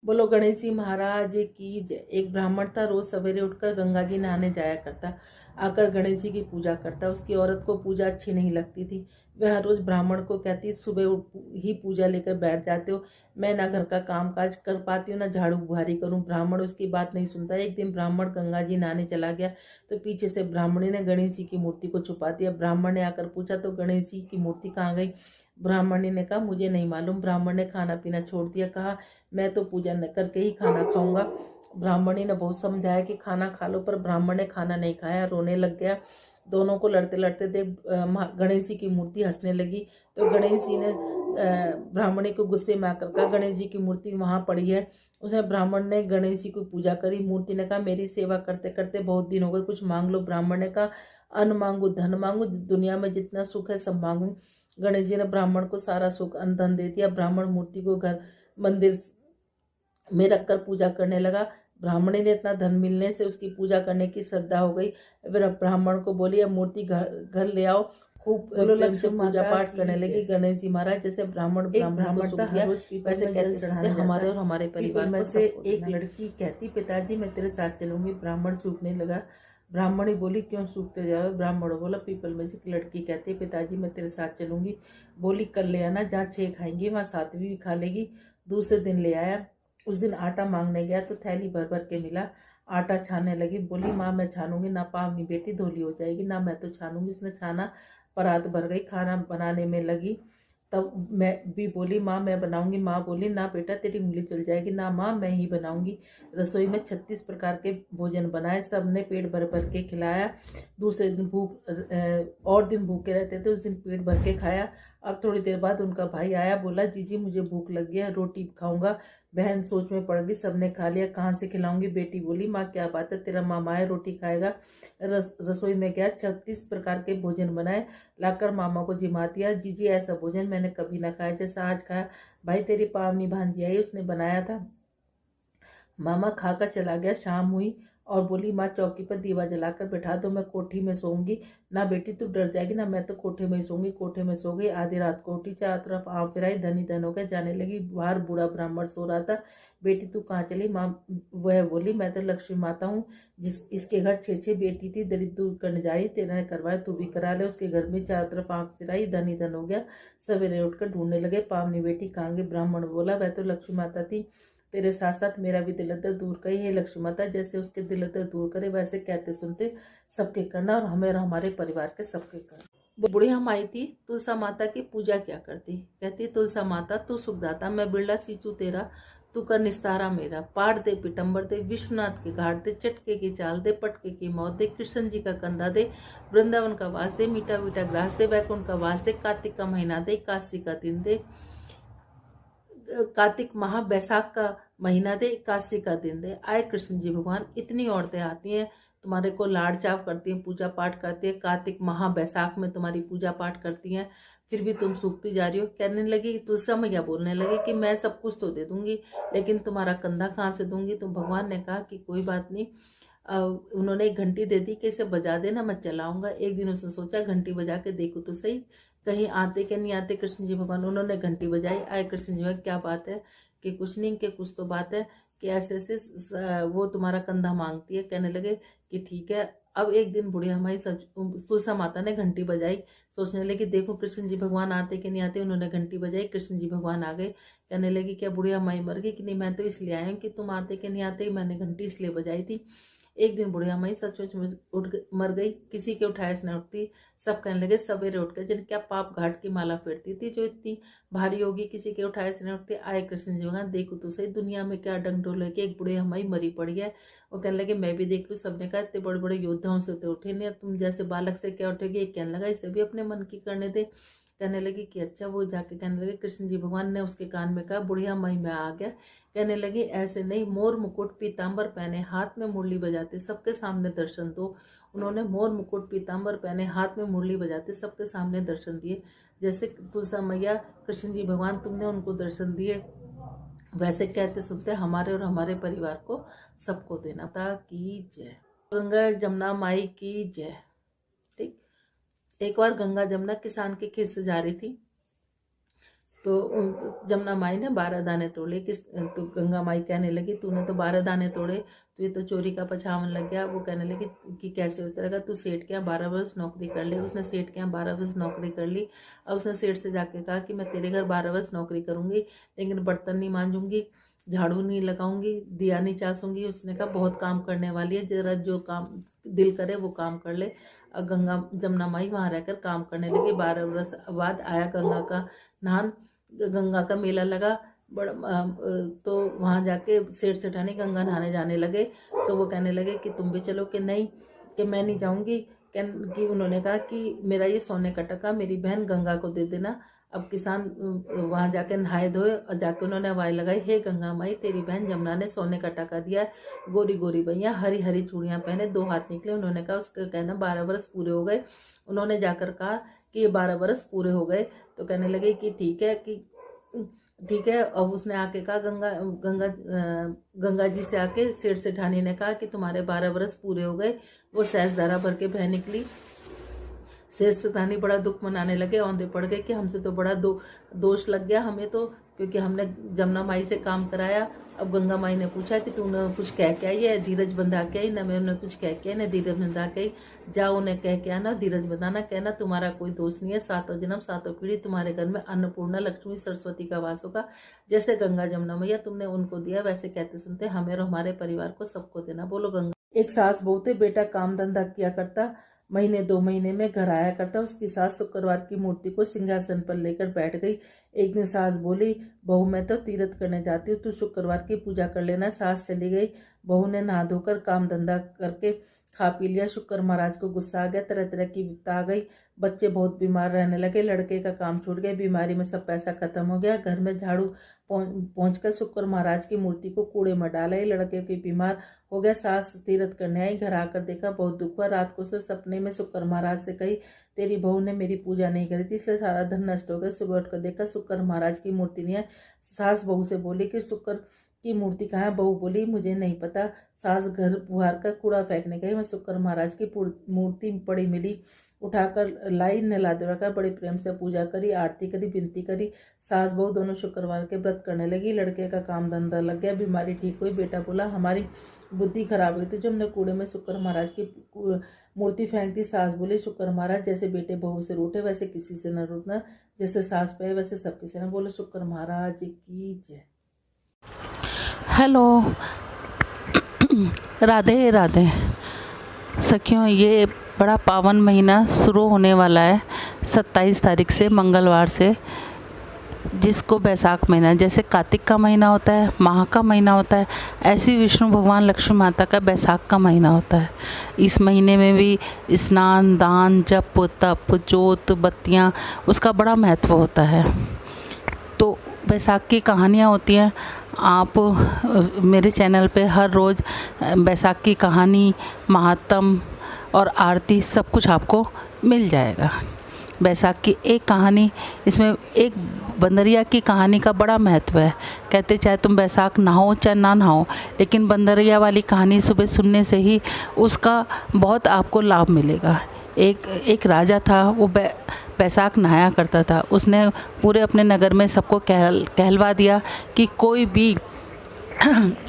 बोलो गणेश जी महाराज की जय। एक ब्राह्मण था, रोज सवेरे उठकर गंगा जी नहाने जाया करता, आकर गणेश जी की पूजा करता। उसकी औरत को पूजा अच्छी नहीं लगती थी। वह हर रोज ब्राह्मण को कहती, सुबह ही पूजा लेकर बैठ जाते हो, मैं ना घर का काम काज कर पाती हूँ ना झाड़ू बुहारी करूँ। ब्राह्मण उसकी बात नहीं सुनता। एक दिन ब्राह्मण गंगा जी नहाने चला गया तो पीछे से ब्राह्मणी ने गणेश जी की मूर्ति को छुपा दिया। ब्राह्मण ने आकर पूछा तो गणेश जी की मूर्ति कहाँ गई? ब्राह्मणी ने कहा, मुझे नहीं मालूम। ब्राह्मण ने खाना पीना छोड़ दिया, कहा मैं तो पूजा न करके ही खाना खाऊंगा। ब्राह्मणी ने बहुत समझाया कि खाना खा लो, पर ब्राह्मण ने खाना नहीं खाया, रोने लग गया। दोनों को लड़ते लड़ते देख गणेश जी की मूर्ति हंसने लगी। तो गणेश जी ने ब्राह्मणी को गुस्से में आकर कहा, गणेश जी की मूर्ति वहां पड़ी है। उसने ब्राह्मण ने गणेश जी की पूजा करी। मूर्ति ने कहा, मेरी सेवा करते करते बहुत दिन हो गए, कुछ मांग लो। ब्राह्मण ने कहा, अन्न मांगू, धन मांगू, दुनिया में जितना सुख है सब मांगू। गणेश जी ने ब्राह्मण को सारा सुख अन्न धन दे दिया। ब्राह्मण मूर्ति को घर मंदिर में रखकर पूजा करने लगा। ब्राह्मणी ने इतना धन मिलने से उसकी पूजा करने की श्रद्धा हो गई। फिर ब्राह्मण को बोली, अब मूर्ति घर ले आओ। खूब प्रेम से पूजा पाठ करने लगी। गणेश जी महाराज जैसे ब्राह्मण को सुख दिया, वैसे कहते सुनते हमारे और हमारे परिवार में से एक लड़की कहती, पिताजी मैं तेरे साथ चलूंगी। ब्राह्मण सूखने लगा। ब्राह्मणी बोली, क्यों सूखते जाओ? ब्राह्मण बोला, पीपल में से एक लड़की कहती, पिताजी मैं तेरे साथ चलूंगी। बोली, कल ले आना, जहाँ 6 खाएंगे वहाँ 7वीं भी खा लेगी। दूसरे दिन ले आया। उस दिन आटा मांगने गया तो थैली भर भर के मिला। आटा छानने लगी। बोली, माँ मैं छानूंगी ना, पावनी बेटी धोली हो जाएगी ना, मैं तो छानूंगी। उसने छाना, परात भर गई। खाना बनाने में लगी। तब मैं भी बोली, माँ मैं बनाऊंगी। माँ बोली, ना बेटा तेरी उंगली चल जाएगी। ना माँ, मैं ही बनाऊंगी। रसोई में 36 प्रकार के भोजन बनाए, सबने पेट भर भर के खिलाया। दूसरे दिन और दिन भूखे रहते थे, उस दिन पेट भर के खाया। अब थोड़ी देर बाद उनका भाई आया, बोला, जीजी मुझे भूख लग गया, रोटी खाऊंगा। बहन सोच में पड़ गई, सबने खा लिया, कहाँ से खिलाऊंगी? बेटी बोली, माँ क्या बात है, तेरा मामा है, रोटी खाएगा। रसोई में गया, 36 प्रकार के भोजन बनाए, लाकर मामा को जिमा दिया। जीजी ऐसा भोजन मैंने कभी ना खाया जैसा आज खाया। भाई तेरी पावनी भांजी आई, उसने बनाया था। मामा खाकर चला गया। शाम हुई और बोली, माँ चौकी पर दीवा जलाकर बैठा दो, मैं कोठी में सोऊंगी। ना बेटी तू डर जाएगी ना, मैं तो कोठे में ही सोऊंगी। कोठे में सो गई। आधी रात को उठी, चारों तरफ आँख फिराई, धनी धन हो गया, जाने लगी। बाहर बूढ़ा ब्राह्मण सो रहा था। बेटी तू कहाँ चली? माँ वह बोली, मैं तो लक्ष्मी माता हूँ, इसके घर 6 बेटी थी, दरिद्र दूर करने जाई, तेरा करवाए तू भी करा ले। उसके घर में चारों तरफ आँख फिराई, धनी धन हो गया। सवेरे उठकर ढूंढने लगे, पावनी बेटी कहाँ गई? ब्राह्मण बोला, वह तो लक्ष्मी माता थी, तेरे साथ साथ मेरा भी दिल दर्द दूर करी है। लक्ष्मी माता जैसे उसके दिल दर्द दूर करे, वैसे कहते सुनते सबके करना, और हमें और हमारे परिवार के सबके करना। बुढ़िया माई थी, तुलसा माता की पूजा क्या करती? कहती, तुलसा माता तू सुखदाता, मैं बिरला सींचू तेरा, तू कर निस्तारा मेरा। पार दे पिटम्बर दे, विश्वनाथ के घाट दे, चटके की चाल दे, पटके की मौत दे, कृष्ण जी का कंधा दे, वृंदावन का वास दे, मीठा मीठा ग्रास दे, वैकुंठ का वास दे, कार्तिक का महीना दे, काशी का दिन दे, कार्तिक माह बैसाख का महीना दे, 81 का दिन दे। आए कृष्ण जी भगवान, इतनी औरतें आती हैं तुम्हारे को लाड़ चाव करती हैं, पूजा पाठ करती है, कार्तिक माह बैसाख में तुम्हारी पूजा पाठ करती हैं, फिर भी तुम सूखती जा रही हो। कहने लगी, तुलसा मैया बोलने लगे कि मैं सब कुछ तो दे दूंगी, लेकिन तुम्हारा कंधा कहाँ से दूंगी? तो भगवान ने कहा कि कोई बात नहीं। उन्होंने एक घंटी दे दी कि इसे बजा देना, मैं चलाऊंगा। एक दिन उसने सोचा, घंटी बजा के देखो तो सही, कहीं आते क्या नहीं आते कृष्ण जी भगवान। उन्होंने घंटी बजाई, आए कृष्ण जी भगवान, क्या बात है? कि कुछ नहीं, कि कुछ तो बात है, कि ऐसे ऐसे वो तुम्हारा कंधा मांगती है। कहने लगे कि ठीक है। अब एक दिन बुढ़िया माई तुलसा माता ने घंटी बजाई, सोचने लगी देखो कृष्ण जी भगवान आते कि नहीं आते। उन्होंने घंटी बजाई, कृष्ण जी भगवान आ गए। कहने लगी, क्या बुढ़िया माई मर गई? कि नहीं, मैं तो इसलिए आया हूँ कि तुम आते कि नहीं आते, मैंने घंटी इसलिए बजाई थी। एक दिन बुढ़िया माई सचमुच में मर गई, किसी के उठाए से न उठती। सब कहने लगे सवेरे उठ कर, जिन क्या पाप घाट की माला फेरती थी जो इतनी भारी होगी, किसी के उठाए से न उठती। आए कृष्ण जी भगवान, देखो तो सही दुनिया में क्या डंडोल है कि एक बुढ़िया माई मरी पड़ी है। वो कहने लगे मैं भी देख लूँ। सबने कहा इतने बड़े बड़े योद्धाओं से तो उठे नहीं, तुम जैसे बालक से क्या उठेगी? एक कहने लगा इसे भी अपने मन की करने दे। कहने लगी कि अच्छा। वो जाके कहने लगे, कृष्ण जी भगवान ने उसके कान में कहा, बुढ़िया माई मैं आ गया। कहने लगी ऐसे नहीं, मोर मुकुट पीताम्बर पहने, हाथ में मुरली बजाते, सबके सामने दर्शन दो। उन्होंने मोर मुकुट पीताम्बर पहने, हाथ में मुरली बजाते, सबके सामने दर्शन दिए। जैसे तुलसा मैया, कृष्ण जी भगवान तुमने उनको दर्शन दिए, वैसे कहते सुनते हमारे और हमारे परिवार को सबको देना था। की जय। गंगा जमुना माई की जय। ठीक। एक बार गंगा जमुना किसान के खेत से जा रही थी। तो जमुना माई ने 12 दाने तोड़े। तो गंगा माई कहने लगी तूने तो 12 दाने तोड़े, तो ये तो चोरी का पछावन लग गया। वो कहने लगी कि कैसे उतरेगा, तू सेठ के यहाँ 12 वर्ष नौकरी कर ले। उसने सेठ के यहाँ 12 वर्ष नौकरी कर ली। और उसने सेठ से जाके कहा कि मैं तेरे घर 12 वर्ष नौकरी करूंगी, लेकिन बर्तन नहीं मांजूंगी, झाड़ू नहीं लगाऊंगी, दिया नहीं चासूंगी। उसने कहा बहुत काम करने वाली है, जरा जो काम दिल करे वो काम कर ले। और जमुना माई वहाँ रहकर काम करने लगी। 12 वर्ष बाद आया गंगा का नहान, गंगा का मेला लगा बड़ा। तो वहाँ जाके सेठ सेठानी गंगा नहाने जाने लगे। तो वो कहने लगे कि तुम भी चलो, कि नहीं, कि मैं नहीं जाऊँगी। कि उन्होंने कहा कि मेरा ये सोने का टका मेरी बहन गंगा को दे देना। अब किसान वहाँ जाके नहाए धोए और जाके उन्होंने आवाज़ लगाई, हे गंगा माई तेरी बहन जमुना ने सोने का टका दिया है। गोरी गोरी भैया हरी हरी चूड़ियाँ पहने, 2 हाथ निकले। उन्होंने कहा उसका कहना 12 वर्ष पूरे हो गए। उन्होंने जाकर कहा कि ये 12 वर्ष पूरे हो गए। तो कहने लगे कि ठीक है। अब उसने आके कहा गंगा जी से आके सेठ सेठानी ने कहा कि तुम्हारे 12 वर्ष पूरे हो गए। वो सहस्त्रधारा भर के बह निकली। सेठ सेठानी बड़ा दुख मनाने लगे, औंधे पड़ गए कि हमसे तो बड़ा दोष लग गया हमें तो, क्योंकि हमने जमुना माई से काम कराया। अब गंगा माई ने पूछा कि तूने कुछ कह के आई है, धीरज बंधा के आई? न मैं उन्हें कुछ कह के आई, न धीरज बंधा के आई। जाओ उन्हें कह के आना, धीरज बंधाना, कहना तुम्हारा कोई दोष नहीं है, 7 जन्म 7 पीढ़ी तुम्हारे घर में अन्नपूर्णा लक्ष्मी सरस्वती का वास होगा। जैसे गंगा जमुना मैया तुमने उनको दिया, वैसे कहते सुनते हमें और हमारे परिवार को सबको देना। बोलो गंगा। एक सास बहू थे, बेटा काम धंधा किया करता, महीने 2 महीने में घर आया करता। उसकी सास शुक्रवार की मूर्ति को सिंहासन पर लेकर बैठ गई। एक दिन सास बोली, बहू मैं तो तीर्थ करने जाती हूँ, तू शुक्रवार की पूजा कर लेना। सास चली गई। बहू ने नहा धोकर काम धंधा करके खा पी लिया। शुक्र महाराज को गुस्सा आ गया, तरह तरह की विपदा आ गई। बच्चे बहुत बीमार रहने लगे, लड़के का काम छूट गया, बीमारी में सब पैसा खत्म हो गया। घर में झाड़ू पहुंचकर शुक्र महाराज की मूर्ति को कूड़े में डाला। लड़के के बीमार हो गया। सास तीर्थ करने आई, घर आकर देखा बहुत दुख हुआ। रात को उसने सपने में शुक्र महाराज से कही, तेरी बहू ने मेरी पूजा नहीं करी थी इसलिए सारा धन नष्ट हो गया। सुबह उठकर देखा शुक्र महाराज की मूर्ति नहीं है। सास बहू से बोली कि शुक्र की मूर्ति कहाँ है? बहू बोली मुझे नहीं पता। सास घर बुहार कर कूड़ा फेंकने गई, मैं शुक्र महाराज की मूर्ति पड़ी मिली, उठाकर लाई, नहला धुला कर बड़े प्रेम से पूजा करी, आरती करी, विनती करी। सास बहू दोनों शुक्रवार के व्रत करने लगी। लड़के का काम धंधा लग गया, बीमारी ठीक हुई। बेटा बोला हमारी बुद्धि खराब हुई थी जो हमने कूड़े में शुक्र महाराज की मूर्ति फेंक दी। सास बोले शुक्र महाराज जैसे बेटे बहू से रूठे वैसे किसी से न रूठना, जैसे सास पे वैसे सबके से न। बोलो शुक्र महाराज की जय। हेलो, राधे राधे सखियों। ये बड़ा पावन महीना शुरू होने वाला है 27 तारीख से, मंगलवार से, जिसको बैसाख महीना, जैसे कार्तिक का महीना होता है, माह का महीना होता है, ऐसी विष्णु भगवान लक्ष्मी माता का बैसाख का महीना होता है। इस महीने में भी स्नान, दान, जप, तप, जोत, बत्तियाँ, उसका बड़ा महत्व होता है। तो बैसाख की कहानियाँ होती हैं। आप मेरे चैनल पे हर रोज़ बैसाख की कहानी, महात्म और आरती सब कुछ आपको मिल जाएगा। बैसाख की एक कहानी, इसमें एक बंदरिया की कहानी का बड़ा महत्व है। कहते चाहे तुम बैसाख नहाओ चाहे ना नहाओ, लेकिन बंदरिया वाली कहानी सुबह सुनने से ही उसका बहुत आपको लाभ मिलेगा। एक राजा था, वो बैसाख नहाया करता था। उसने पूरे अपने नगर में सबको कहलवा दिया कि कोई भी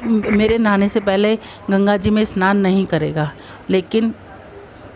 मेरे नहाने से पहले गंगा जी में स्नान नहीं करेगा। लेकिन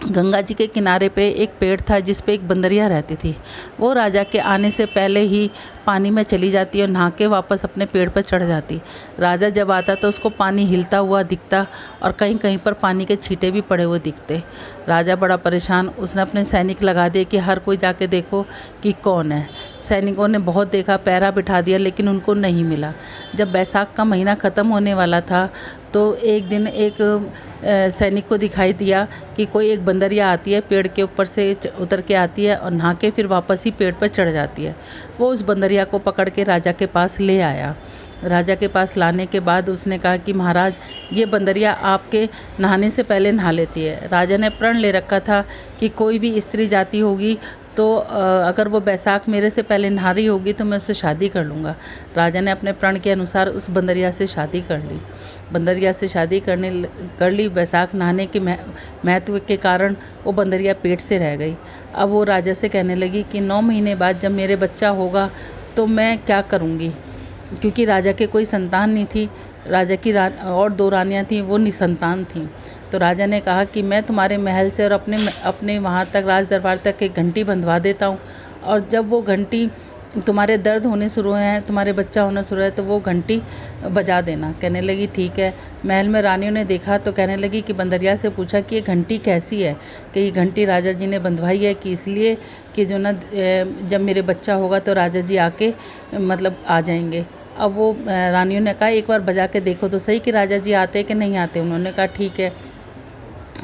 गंगा जी के किनारे पे एक पेड़ था जिस पे एक बंदरिया रहती थी। वो राजा के आने से पहले ही पानी में चली जाती और नहा के वापस अपने पेड़ पर चढ़ जाती। राजा जब आता तो उसको पानी हिलता हुआ दिखता और कहीं कहीं पर पानी के छींटे भी पड़े हुए दिखते। राजा बड़ा परेशान, उसने अपने सैनिक लगा दिए कि हर कोई जाके देखो कि कौन है। सैनिकों ने बहुत देखा, पहरा बिठा दिया, लेकिन उनको नहीं मिला। जब बैसाख का महीना ख़त्म होने वाला था तो एक दिन एक सैनिक को दिखाई दिया कि कोई एक बंदरिया आती है, पेड़ के ऊपर से उतर के आती है और नहा के फिर वापस ही पेड़ पर चढ़ जाती है। वो उस बंदरिया को पकड़ के राजा के पास ले आया। राजा के पास लाने के बाद उसने कहा कि महाराज, ये बंदरिया आपके नहाने से पहले नहा लेती है। राजा ने प्रण ले रखा था कि कोई भी स्त्री जाति होगी तो अगर वो बैसाख मेरे से पहले नहा रही होगी तो मैं उससे शादी कर लूँगा। राजा ने अपने प्रण के अनुसार उस बंदरिया से शादी कर ली। बंदरिया से शादी कर ली। बैसाख नहाने के महत्व के कारण वो बंदरिया पेट से रह गई। अब वो राजा से कहने लगी कि 9 महीने बाद जब मेरे बच्चा होगा तो मैं क्या करूँगी, क्योंकि राजा के कोई संतान नहीं थी। राजा की और 2 रानियाँ थीं, वो निसंतान थीं। तो राजा ने कहा कि मैं तुम्हारे महल से और अपने वहाँ तक राज दरबार तक एक घंटी बंधवा देता हूँ, और जब वो घंटी तुम्हारे दर्द होने शुरू हैं, तुम्हारे बच्चा होना शुरू है, तो वो घंटी बजा देना। कहने लगी ठीक है। महल में रानियों ने देखा तो कहने लगी कि बंदरिया से पूछा कि ये घंटी कैसी है, कि ये घंटी राजा जी ने बंधवाई है कि इसलिए कि जो ना जब मेरे बच्चा होगा तो राजा जी आके मतलब आ जाएंगे। अब वो रानियों ने कहा एक बार बजा के देखो तो सही कि राजा जी आते कि नहीं आते। उन्होंने कहा ठीक है।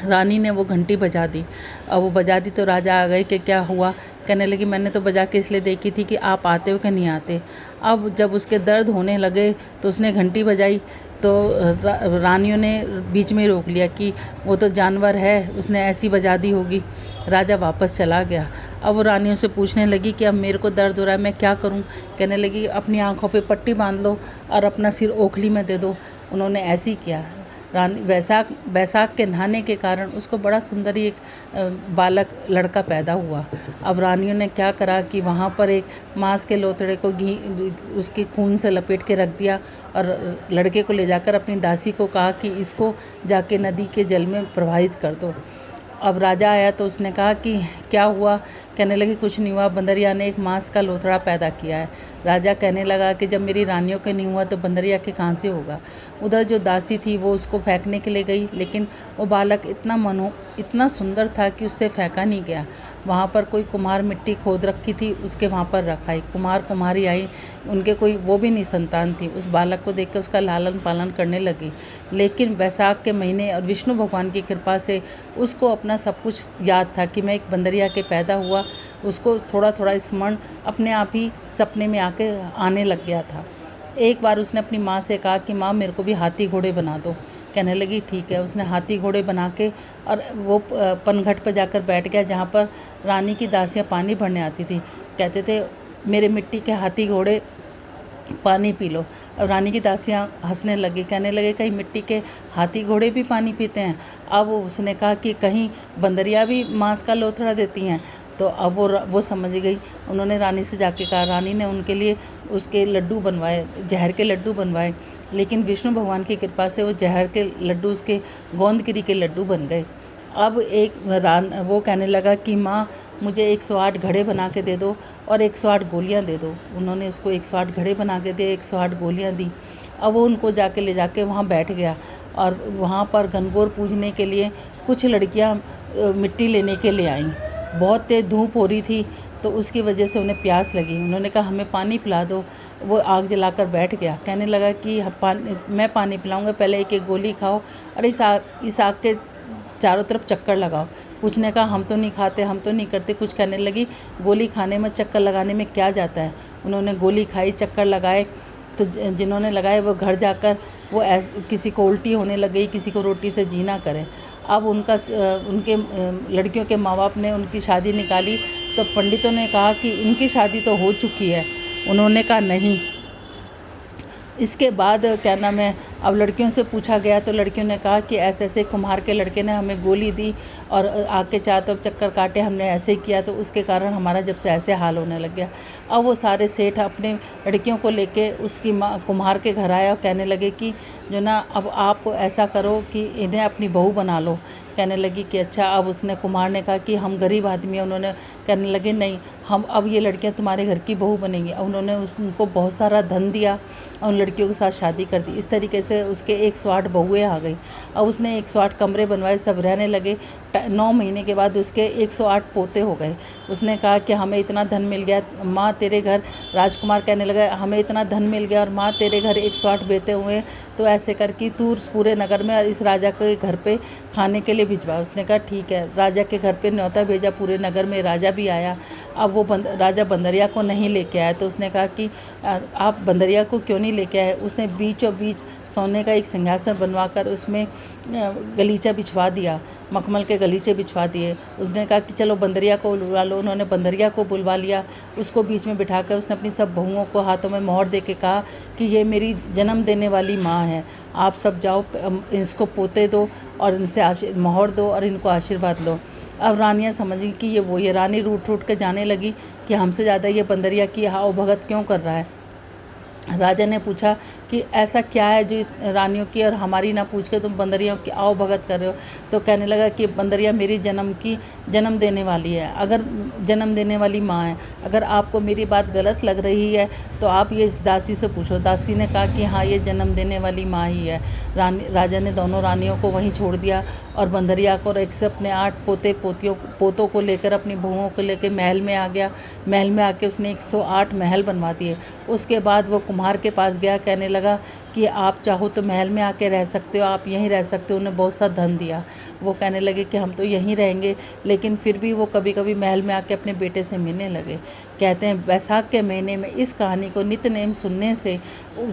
रानी ने वो घंटी बजा दी। अब वो बजा दी तो राजा आ गए कि क्या हुआ। कहने लगी मैंने तो बजा के इसलिए देखी थी कि आप आते हो कि नहीं आते। अब जब उसके दर्द होने लगे तो उसने घंटी बजाई तो रानियों ने बीच में ही रोक लिया कि वो तो जानवर है, उसने ऐसी बजा दी होगी। राजा वापस चला गया। अब वो रानियों से पूछने लगी कि अब मेरे को दर्द हो रहा है, मैं क्या करूं। कहने लगी अपनी आंखों पे पट्टी बांध लो और अपना सिर ओखली में दे दो। उन्होंने ऐसे ही किया। बैसाख के नहाने के कारण उसको बड़ा सुंदर ही एक बालक लड़का पैदा हुआ। अब रानियों ने क्या करा कि वहाँ पर एक मांस के लोथड़े को घी उसके खून से लपेट के रख दिया और लड़के को ले जाकर अपनी दासी को कहा कि इसको जाके नदी के जल में प्रवाहित कर दो। अब राजा आया तो उसने कहा कि क्या हुआ। कहने लगी कुछ नहीं हुआ, बंदरिया ने एक मांस का लोथड़ा पैदा किया है। राजा कहने लगा कि जब मेरी रानियों के नहीं हुआ तो बंदरिया के कहाँ से होगा। उधर जो दासी थी वो उसको फेंकने के लिए गई, लेकिन वो बालक इतना सुंदर था कि उससे फेंका नहीं गया। वहाँ पर कोई कुम्हार मिट्टी खोद रखी थी, उसके वहाँ पर रखाई। कुम्हार कुम्हारी आई, उनके कोई वो भी नहीं संतान थी। उस बालक को देख कर उसका लालन पालन करने लगी। लेकिन बैसाख के महीने और विष्णु भगवान की कृपा से उसको अपना सब कुछ याद था कि मैं एक बंदरिया के पैदा हुआ। उसको थोड़ा थोड़ा स्मरण अपने आप ही सपने में आने लग गया था। एक बार उसने अपनी माँ से कहा कि माँ मेरे को भी हाथी घोड़े बना दो। कहने लगी ठीक है। उसने हाथी घोड़े बना के और वो पनघट पर जाकर बैठ गया जहाँ पर रानी की दासियाँ पानी भरने आती थी। कहते थे मेरे मिट्टी के हाथी घोड़े पानी पी लो। अब रानी की दासियाँ हंसने लगी, कहने लगे कहीं मिट्टी के हाथी घोड़े भी पानी पीते हैं। अब उसने कहा कि कहीं बंदरिया भी मांस का लोथड़ा देती हैं। तो अब वो समझ गई। उन्होंने रानी से जाके कहा। रानी ने उनके लिए उसके लड्डू बनवाए, जहर के लड्डू बनवाए। लेकिन विष्णु भगवान की कृपा से वो जहर के लड्डू उसके गोंदगिरी के लड्डू बन गए। अब वो कहने लगा कि माँ मुझे 108 घड़े बना के दे दो और 108 गोलियाँ दे दो। उन्होंने उसको 108 घड़े बना के दिए, 108 गोलियाँ दी। अब वो उनको ले जाके वहाँ बैठ गया और वहाँ पर घनघोर पूजने के लिए कुछ लड़कियाँ मिट्टी लेने के लिए आईं। बहुत तेज़ धूप हो रही थी तो उसकी वजह से उन्हें प्यास लगी। उन्होंने कहा हमें पानी पिला दो। वो आग जलाकर बैठ गया। कहने लगा कि मैं पानी पिलाऊंगा, पहले एक एक गोली खाओ और इस आग के चारों तरफ चक्कर लगाओ। कुछ ने कहा हम तो नहीं खाते, हम तो नहीं करते। कुछ कहने लगी गोली खाने में चक्कर लगाने में क्या जाता है। उन्होंने गोली खाई, चक्कर लगाए। तो जिन्होंने लगाए वो घर जाकर वो किसी को उल्टी होने लग गई, किसी को रोटी से जीना करे। अब उनके लड़कियों के माँ बाप ने उनकी शादी निकाली तो पंडितों ने कहा कि इनकी शादी तो हो चुकी है। उन्होंने कहा नहीं। इसके बाद क्या नाम है, अब लड़कियों से पूछा गया तो लड़कियों ने कहा कि ऐसे ऐसे कुम्हार के लड़के ने हमें गोली दी और आग के चारों तरफ चक्कर काटे, हमने ऐसे किया तो उसके कारण हमारा जब से ऐसे हाल होने लग गया। अब वो सारे सेठ अपने लड़कियों को लेके उसकी माँ कुम्हार के घर आया और कहने लगे कि जो ना अब आप ऐसा करो कि इन्हें अपनी बहू बना लो। कहने लगी कि अच्छा। अब उसने कुम्हार ने कहा कि हम गरीब आदमी हैं। उन्होंने कहने लगे नहीं, हम अब ये लड़कियां तुम्हारे घर की बहू बनेंगी। और उन्होंने उनको बहुत सारा धन दिया और उन लड़कियों के साथ शादी कर दी। इस तरीके से उसके 108 बहुएँ आ गई। अब उसने 108 कमरे बनवाए, सब रहने लगे। 9 महीने के बाद उसके 108 पोते हो गए। उसने कहा कि हमें इतना धन मिल गया माँ तेरे घर। राजकुमार कहने लगा हमें इतना धन मिल गया और माँ तेरे घर 108 बेटे हुए, तो ऐसे कर कि तू पूरे नगर में इस राजा के घर पे खाने के लिए भिजवा। उसने कहा ठीक है। राजा के घर पे न्योता भेजा, पूरे नगर में राजा भी आया। अब वो राजा बंदरिया को नहीं लेके आया तो उसने कहा कि आप बंदरिया को क्यों नहीं लेके आए। उसने बीचों बीच सोने का एक सिंहासन बनवाकर उसमें गलीचा बिछवा दिया, मखमल के गलीचे बिछवा दिए। उसने कहा कि चलो बंदरिया को बुलवा लो। उन्होंने बंदरिया को बुलवा लिया। उसको बीच में बिठाकर उसने अपनी सब बहुओं को हाथों में मोहर दे के कहा कि ये मेरी जन्म देने वाली माँ है, आप सब जाओ इसको पोते दो और इनसे मोहर दो और इनको आशीर्वाद लो। अब रानियाँ समझ गई कि ये वो ये। रानी रूठ रूठ के जाने लगी कि हमसे ज़्यादा ये बंदरिया की आओ भगत क्यों कर रहा है। राजा ने पूछा कि ऐसा क्या है जो रानियों की और हमारी ना पूछ के तुम बंदरियों की आओ भगत कर रहे हो। तो कहने लगा कि बंदरिया मेरी जन्म देने वाली है, अगर जन्म देने वाली माँ है। अगर आपको मेरी बात गलत लग रही है तो आप ये इस दासी से पूछो। दासी ने कहा कि हाँ, ये जन्म देने वाली माँ ही है। राजा ने दोनों रानियों को वहीं छोड़ दिया और बंदरिया को एक से अपने 8 पोतों को लेकर, अपनी बहुओं को लेकर महल में आ गया। महल में आके उसने 108 महल बनवा दिए। उसके बाद वो कुम्हार के पास गया, कहने लगा कि आप चाहो तो महल में आके रह सकते हो, आप यहीं रह सकते हो। उन्हें बहुत सा धन दिया। वो कहने लगे कि हम तो यहीं रहेंगे, लेकिन फिर भी वो कभी कभी महल में आके अपने बेटे से मिलने लगे। कहते हैं बैसाख के महीने में इस कहानी को नित्य नेम सुनने से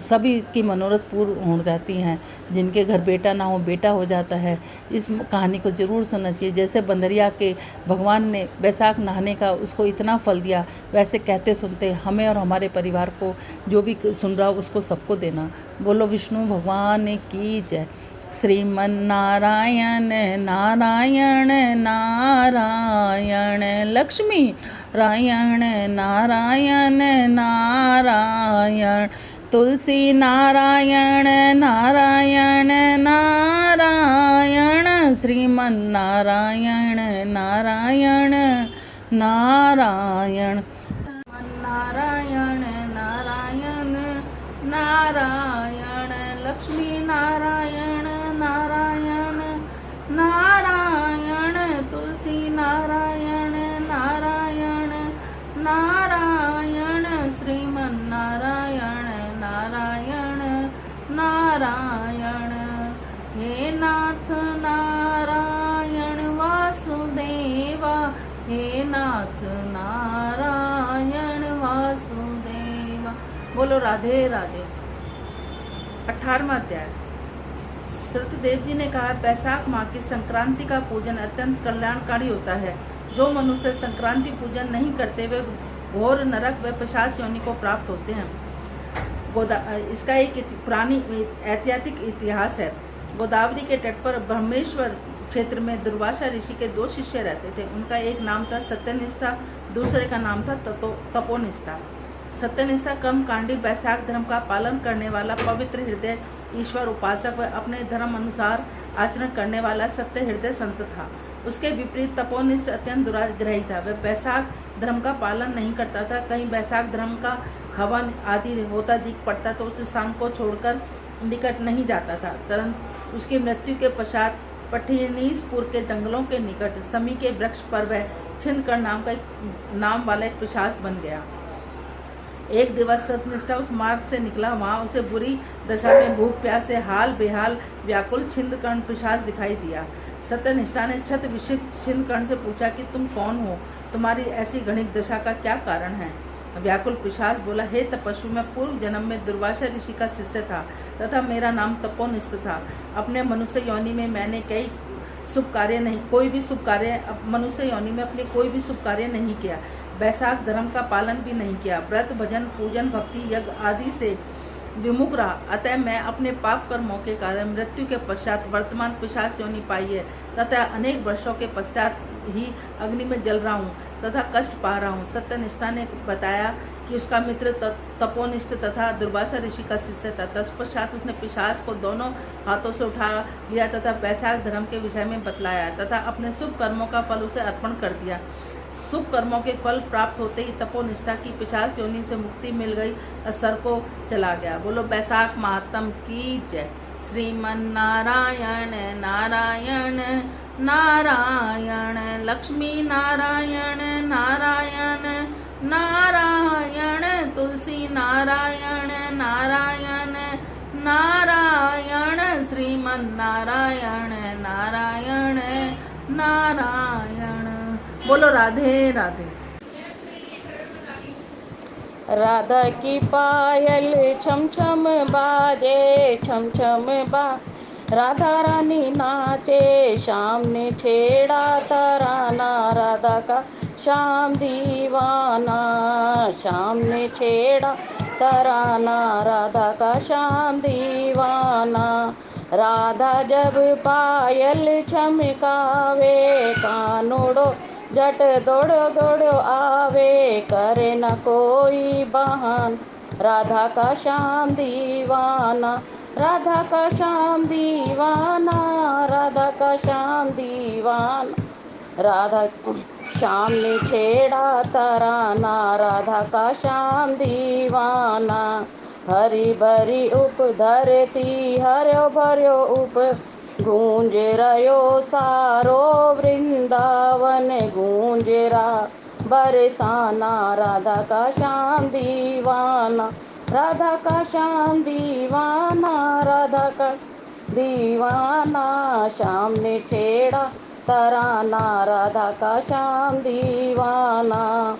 सभी की मनोरथ पूर्ण हो जाती हैं। जिनके घर बेटा ना हो बेटा हो जाता है। इस कहानी को ज़रूर सुनना चाहिए। जैसे बंदरिया के भगवान ने बैसाख नहाने का उसको इतना फल दिया, वैसे कहते सुनते हमें और हमारे परिवार को, जो भी सुन रहा हो उसको सबको देना। बोलो विष्णु भगवान की जय। श्रीमन नारायण नारायण नारायण, लक्ष्मी नारायण नारायण नारायण, तुलसी नारायण नारायण नारायण, श्रीमन नारायण नारायण नारायण, नारायण नारायण नारायण, लक्ष्मी नारायण नारायण नारायण, तुलसी नारायण नारायण नारायण, श्रीमन नारायण नारायण नारायण, हे नाथ नारायण वासुदेवा, हे नाथ नारायण वासुदेवा। बोलो राधे राधे। 18वां अध्याय। श्रुतदेव जी ने कहा, बैसाख माह की संक्रांति का पूजन अत्यंत कल्याणकारी होता है। जो मनुष्य संक्रांति पूजन नहीं करते वे घोर नरक व पिशाच योनि को प्राप्त होते हैं। इसका एक पुरानी ऐतिहासिक इतिहास है। गोदावरी के तट पर ब्रह्मेश्वर क्षेत्र में दुर्वासा ऋषि के 2 शिष्य रहते थे। उनका एक नाम था सत्यनिष्ठा, दूसरे का नाम था तपोनिष्ठा। सत्यनिष्ठा कर्मकांडी बैसाख धर्म का पालन करने वाला, पवित्र हृदय ईश्वर उपासक व अपने धर्म अनुसार आचरण करने वाला सत्य हृदय संत था। उसके विपरीत तपोनिष्ठ अत्यंत दुराग्रही था। वह बैसाख धर्म का पालन नहीं करता था। कहीं बैसाख धर्म का हवन आदि होता दिख पड़ता तो उस स्थान को छोड़कर निकट नहीं जाता था। तुरंत उसकी मृत्यु के पश्चात पठनीसपुर के जंगलों के निकट समी के वृक्ष पर वह छिंदकर्ण नाम वाला एक पिशाच बन गया। एक दिवस सत्यनिष्ठा उस मार्ग से निकला। वहाँ उसे बुरी दशा में भूख प्यास से हाल बेहाल व्याकुल छिंदकर्ण पिशाच दिखाई दिया। सत्यनिष्ठा ने छत विषित छिंदकर्ण से पूछा कि तुम कौन हो, तुम्हारी ऐसी घृणित दशा का क्या कारण है। व्याकुल पिशाच बोला, हे तपस्वी, मैं पूर्व जन्म में दुर्वासा ऋषि का शिष्य था तथा मेरा नाम तपोनिष्ठ था। अपने मनुष्य योनि में मैंने कोई भी शुभ कार्य मनुष्य योनि में अपने कोई भी शुभ कार्य नहीं किया। बैसाख धर्म का पालन भी नहीं किया। व्रत भजन पूजन भक्ति यज्ञ आदि से विमुख रहा। अतः मैं अपने पाप कर्मों के कारण मृत्यु के पश्चात वर्तमान पिशाच योनि पाई है तथा अनेक वर्षों के पश्चात ही अग्नि में जल रहा हूँ तथा कष्ट पा रहा हूँ। सत्यनिष्ठा ने बताया कि उसका मित्र तपोनिष्ठ तथा दुर्वासा ऋषि का शिष्य था। तत्पश्चात उसने पिशाच को दोनों हाथों से उठा लिया तथा बैसाख धर्म के विषय में बतलाया तथा अपने शुभ कर्मों का फल उसे अर्पण कर दिया। शुभ कर्मों के फल प्राप्त होते ही तपोनिष्ठा की पिशाच योनि से मुक्ति मिल गई और सर को चला गया। बोलो बैसाख महात्म की जय। श्रीमन नारायण नारायण नारायण, लक्ष्मी नारायण नारायण नारायण, तुलसी नारायण नारायण नारायण, श्रीमन नारायण नारायण नारायण। बोलो राधे राधे। राधा की पायल छम छम बाजे, छम छम बा। राधा रानी नाचे, श्याम ने छेड़ा तराना। राधा का श्याम दीवाना, श्याम ने छेड़ा तराना। राधा का श्याम दीवाना। राधा जब पायल छमकावे, कानूड़ो जट दौड़ो दौड़ो आवे, करे न कोई बहान। राधा का श्याम दीवाना, राधा का श्याम दीवाना, राधा का श्याम दीवाना। राधा श्याम ने छेड़ा तराना। राधा का श्याम दीवाना। हरी भरी उप धरती, हर्यो भर्यो उप, गूंज रयो सारो वृंदावन, गूंज रहा बरसाना। राधा का श्याम दीवाना, राधा का श्याम दीवाना, राधा का दीवाना। श्याम ने छेड़ा तराना। राधा का श्याम दीवाना।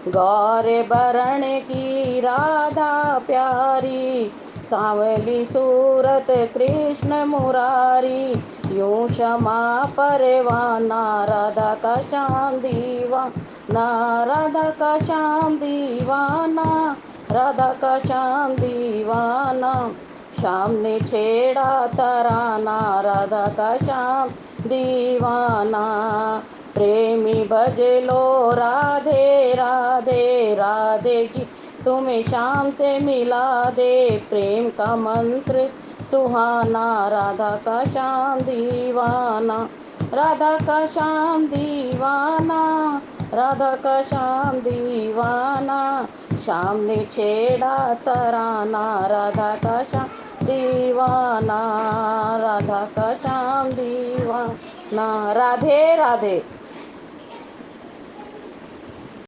गौर बरण की राधा प्यारी, सांवली सूरत कृष्ण मुरारी, यूं क्षमा परवाना। राधा का श्याम दीवाना, राधा का श्याम दीवाना, राधा का श्याम दीवाना। श्याम ने छेड़ा तराना। राधा का श्याम दीवाना। प्रेमी भज लो राधे राधे, राधे जी तुम्हें श्याम से मिला दे, प्रेम का मंत्र सुहाना। राधा का श्याम दीवाना, राधा का श्याम दीवाना, राधा का श्याम दीवाना। श्याम ने छेड़ा तराना। राधा का श्याम दीवाना, राधा का श्याम दीवाना। राधे राधे।